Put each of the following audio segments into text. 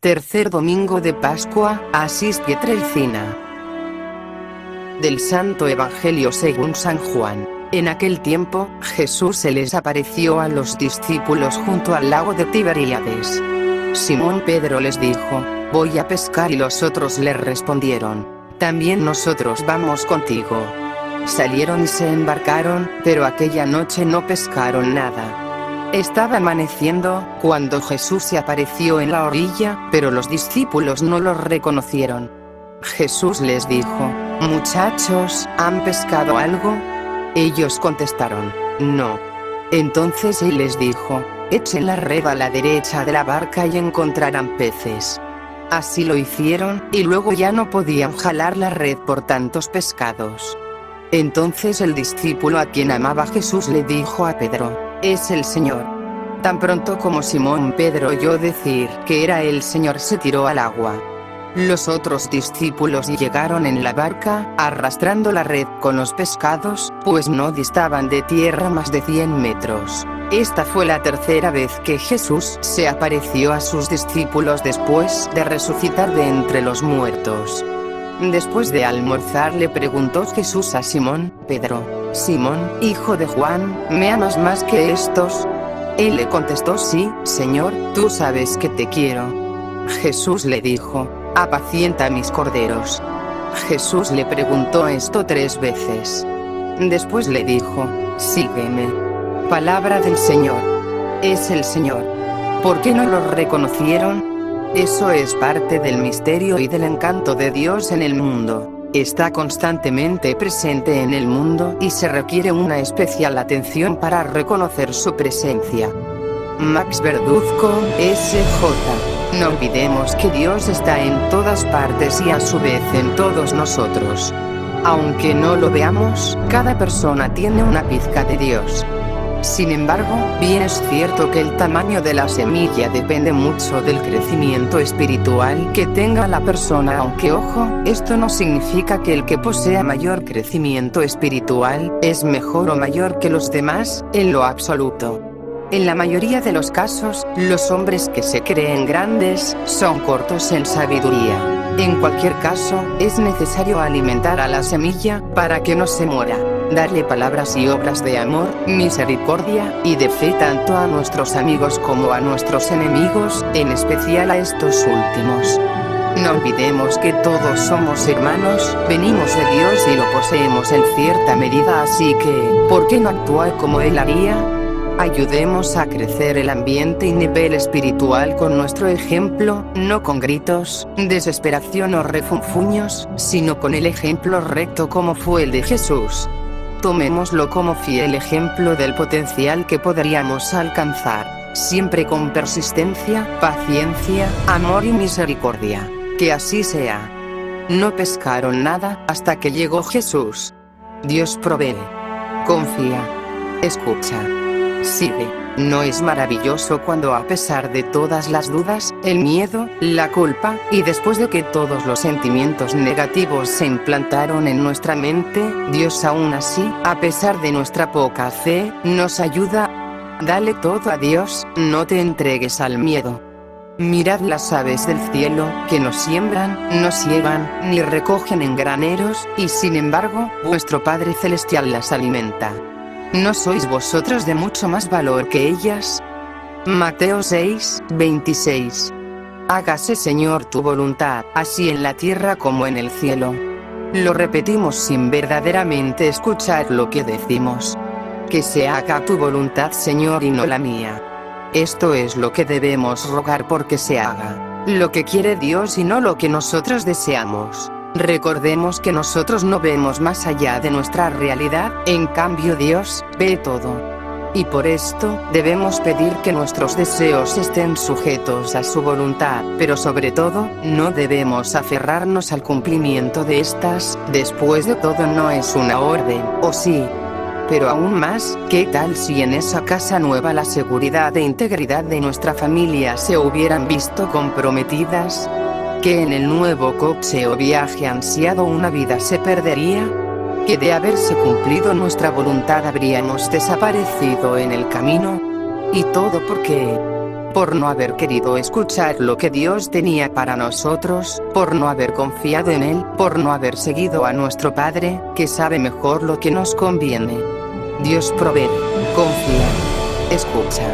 Tercer domingo de Pascua, Asís Pietrelcina. Del Santo Evangelio según San Juan. En aquel tiempo, Jesús se les apareció a los discípulos junto al lago de Tiberíades. Simón Pedro les dijo: «Voy a pescar», y los otros le respondieron: «También nosotros vamos contigo». Salieron y se embarcaron, pero aquella noche no pescaron nada. Estaba amaneciendo, cuando Jesús se apareció en la orilla, pero los discípulos no lo reconocieron. Jesús les dijo: «Muchachos, ¿han pescado algo?». Ellos contestaron: «No». Entonces él les dijo: «Echen la red a la derecha de la barca y encontrarán peces». Así lo hicieron, y luego ya no podían jalar la red por tantos pescados. Entonces el discípulo a quien amaba Jesús le dijo a Pedro: «Es el Señor». Tan pronto como Simón Pedro oyó decir que era el Señor, se tiró al agua. Los otros discípulos llegaron en la barca, arrastrando la red con los pescados, pues no distaban de tierra más de 100 metros. Esta fue la tercera vez que Jesús se apareció a sus discípulos después de resucitar de entre los muertos. Después de almorzar le preguntó Jesús a Simón Pedro: «Simón, hijo de Juan, ¿me amas más que estos?». Él le contestó: «Sí, Señor, tú sabes que te quiero». Jesús le dijo: «Apacienta mis corderos». Jesús le preguntó esto 3 veces. Después le dijo: «Sígueme». Palabra del Señor. Es el Señor. ¿Por qué no lo reconocieron? Eso es parte del misterio y del encanto de Dios en el mundo. Está constantemente presente en el mundo y se requiere una especial atención para reconocer su presencia. Max Verduzco, S.J. No olvidemos que Dios está en todas partes y a su vez en todos nosotros. Aunque no lo veamos, cada persona tiene una pizca de Dios. Sin embargo, bien es cierto que el tamaño de la semilla depende mucho del crecimiento espiritual que tenga la persona, aunque ojo, esto no significa que el que posea mayor crecimiento espiritual es mejor o mayor que los demás, en lo absoluto. En la mayoría de los casos, los hombres que se creen grandes son cortos en sabiduría. En cualquier caso, es necesario alimentar a la semilla para que no se muera. Darle palabras y obras de amor, misericordia y de fe tanto a nuestros amigos como a nuestros enemigos, en especial a estos últimos. No olvidemos que todos somos hermanos, venimos de Dios y lo poseemos en cierta medida, así que, ¿por qué no actuar como Él haría? Ayudemos a crecer el ambiente y nivel espiritual con nuestro ejemplo, no con gritos, desesperación o refunfuños, sino con el ejemplo recto como fue el de Jesús. Tomémoslo como fiel ejemplo del potencial que podríamos alcanzar, siempre con persistencia, paciencia, amor y misericordia. Que así sea. No pescaron nada hasta que llegó Jesús. Dios provee. Confía. Escucha. Sigue. ¿No es maravilloso cuando, a pesar de todas las dudas, el miedo, la culpa, y después de que todos los sentimientos negativos se implantaron en nuestra mente, Dios aún así, a pesar de nuestra poca fe, nos ayuda? Dale todo a Dios, no te entregues al miedo. Mirad las aves del cielo, que no siembran, no siegan, ni recogen en graneros, y sin embargo, vuestro Padre Celestial las alimenta. ¿No sois vosotros de mucho más valor que ellas? Mateo 6:26. Hágase, Señor, tu voluntad, así en la tierra como en el cielo. Lo repetimos sin verdaderamente escuchar lo que decimos. Que se haga tu voluntad, Señor, y no la mía. Esto es lo que debemos rogar porque se haga. Lo que quiere Dios y no lo que nosotros deseamos. Recordemos que nosotros no vemos más allá de nuestra realidad, en cambio Dios ve todo. Y por esto, debemos pedir que nuestros deseos estén sujetos a su voluntad, pero sobre todo, no debemos aferrarnos al cumplimiento de estas. Después de todo, no es una orden, ¿o sí? Pero aún más, ¿qué tal si en esa casa nueva la seguridad e integridad de nuestra familia se hubieran visto comprometidas? ¿Que en el nuevo coche o viaje ansiado una vida se perdería? ¿Que de haberse cumplido nuestra voluntad habríamos desaparecido en el camino? ¿Y todo por qué? por no haber querido escuchar lo que Dios tenía para nosotros, por no haber confiado en Él, por no haber seguido a nuestro Padre, que sabe mejor lo que nos conviene. Dios provee, confía, escucha,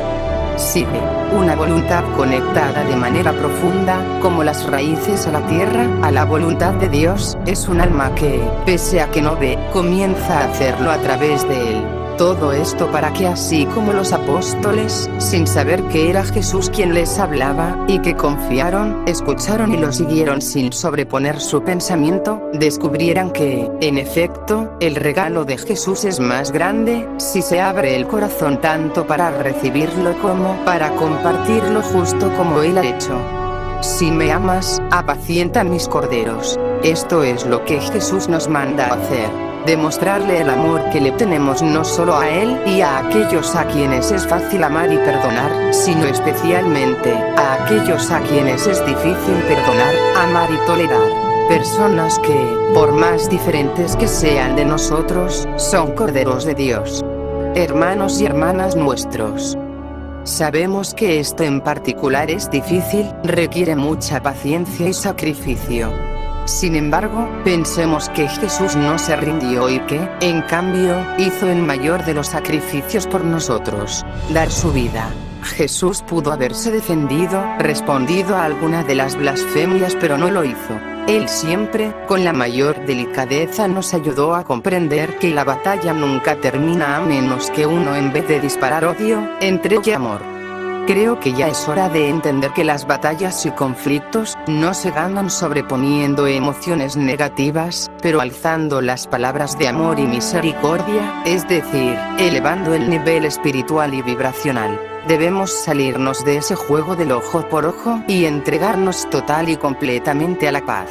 sigue, una voluntad conectada de manera profunda, como las raíces a la tierra, a la voluntad de Dios, es un alma que, pese a que no ve, comienza a hacerlo a través de Él. Todo esto para que así como los apóstoles, sin saber que era Jesús quien les hablaba, y que confiaron, escucharon y lo siguieron sin sobreponer su pensamiento, descubrieran que, en efecto, el regalo de Jesús es más grande, si se abre el corazón tanto para recibirlo como para compartirlo justo como Él ha hecho. Si me amas, apacienta mis corderos. Esto es lo que Jesús nos manda a hacer. Demostrarle el amor que le tenemos no solo a Él y a aquellos a quienes es fácil amar y perdonar, sino especialmente a aquellos a quienes es difícil perdonar, amar y tolerar. Personas que, por más diferentes que sean de nosotros, son corderos de Dios. Hermanos y hermanas nuestros. Sabemos que esto en particular es difícil, requiere mucha paciencia y sacrificio. Sin embargo, pensemos que Jesús no se rindió y que, en cambio, hizo el mayor de los sacrificios por nosotros, dar su vida. Jesús pudo haberse defendido, respondido a alguna de las blasfemias, pero no lo hizo. Él siempre, con la mayor delicadeza, nos ayudó a comprender que la batalla nunca termina a menos que uno, en vez de disparar odio, entregue amor. Creo que ya es hora de entender que las batallas y conflictos no se ganan sobreponiendo emociones negativas, pero alzando las palabras de amor y misericordia, es decir, elevando el nivel espiritual y vibracional. Debemos salirnos de ese juego del ojo por ojo y entregarnos total y completamente a la paz.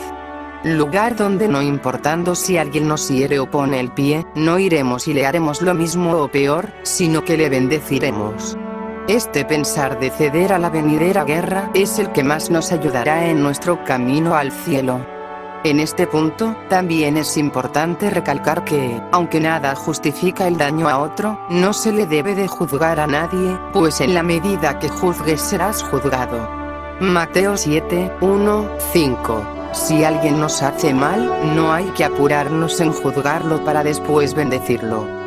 Lugar donde, no importando si alguien nos hiere o pone el pie, no iremos y le haremos lo mismo o peor, sino que le bendeciremos. Este pensar de ceder a la venidera guerra es el que más nos ayudará en nuestro camino al cielo. En este punto, también es importante recalcar que, aunque nada justifica el daño a otro, no se le debe de juzgar a nadie, pues en la medida que juzgues serás juzgado. Mateo 7, 1, 5. Si alguien nos hace mal, no hay que apurarnos en juzgarlo para después bendecirlo.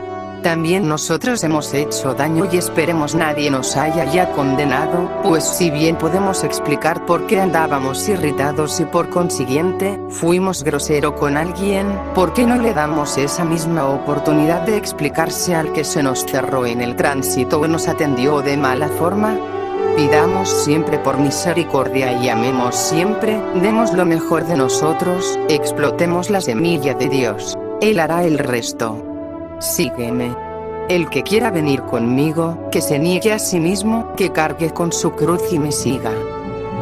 También nosotros hemos hecho daño y esperemos nadie nos haya ya condenado, pues si bien podemos explicar por qué andábamos irritados y por consiguiente, fuimos grosero con alguien, ¿por qué no le damos esa misma oportunidad de explicarse al que se nos cerró en el tránsito o nos atendió de mala forma? Pidamos siempre por misericordia y amemos siempre, demos lo mejor de nosotros, explotemos la semilla de Dios. Él hará el resto. Sígueme. El que quiera venir conmigo, que se niegue a sí mismo, que cargue con su cruz y me siga.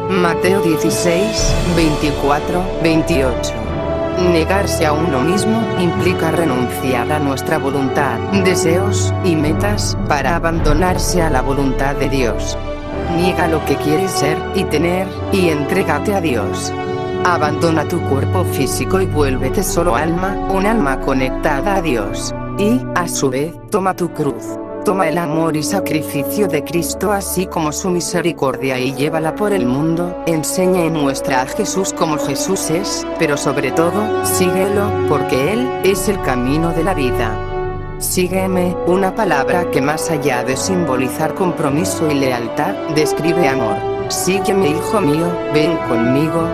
Mateo 16, 24, 28. Negarse a uno mismo implica renunciar a nuestra voluntad, deseos y metas para abandonarse a la voluntad de Dios. Niega lo que quieres ser y tener, y entrégate a Dios. Abandona tu cuerpo físico y vuélvete solo alma, un alma conectada a Dios. Y, a su vez, toma tu cruz. Toma el amor y sacrificio de Cristo así como su misericordia y llévala por el mundo, enseña y muestra a Jesús como Jesús es, pero sobre todo, síguelo, porque Él es el camino de la vida. Sígueme, una palabra que más allá de simbolizar compromiso y lealtad, describe amor. Sígueme, hijo mío, ven conmigo.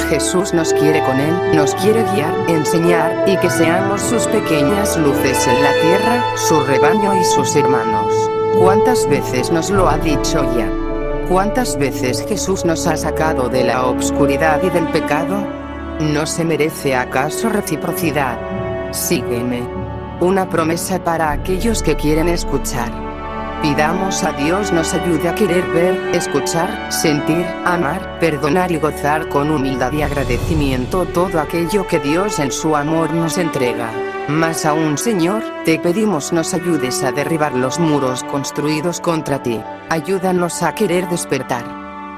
Jesús nos quiere con Él, nos quiere guiar, enseñar, y que seamos sus pequeñas luces en la tierra, su rebaño y sus hermanos. ¿Cuántas veces nos lo ha dicho ya? ¿Cuántas veces Jesús nos ha sacado de la obscuridad y del pecado? ¿No se merece acaso reciprocidad? Sígueme. Una promesa para aquellos que quieren escuchar. Pidamos a Dios nos ayude a querer ver, escuchar, sentir, amar, perdonar y gozar con humildad y agradecimiento todo aquello que Dios en su amor nos entrega. Más aún, Señor, te pedimos nos ayudes a derribar los muros construidos contra ti. Ayúdanos a querer despertar.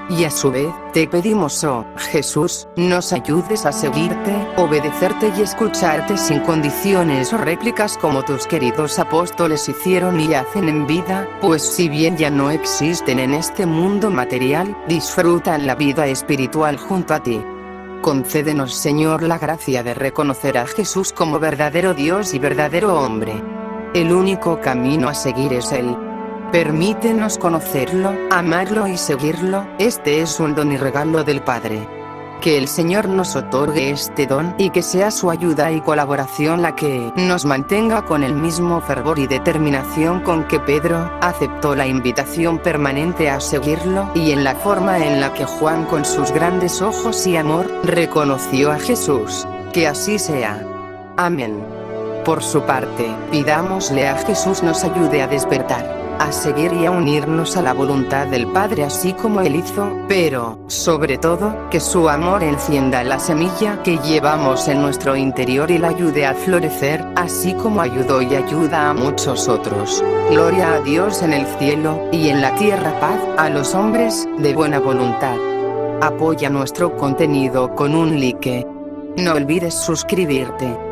Y a su vez, te pedimos, oh Jesús, nos ayudes a seguirte, obedecerte y escucharte sin condiciones o réplicas como tus queridos apóstoles hicieron y hacen en vida, pues si bien ya no existen en este mundo material, disfrutan la vida espiritual junto a ti. Concédenos, Señor, la gracia de reconocer a Jesús como verdadero Dios y verdadero hombre. El único camino a seguir es Él. Permítenos conocerlo, amarlo y seguirlo, este es un don y regalo del Padre. Que el Señor nos otorgue este don y que sea su ayuda y colaboración la que nos mantenga con el mismo fervor y determinación con que Pedro aceptó la invitación permanente a seguirlo y en la forma en la que Juan con sus grandes ojos y amor reconoció a Jesús. Que así sea. Amén. Por su parte, pidámosle a Jesús nos ayude a despertar, a seguir y a unirnos a la voluntad del Padre así como Él hizo, pero, sobre todo, que su amor encienda la semilla que llevamos en nuestro interior y la ayude a florecer, así como ayudó y ayuda a muchos otros. Gloria a Dios en el cielo, y en la tierra paz, a los hombres, de buena voluntad. Apoya nuestro contenido con un like. No olvides suscribirte.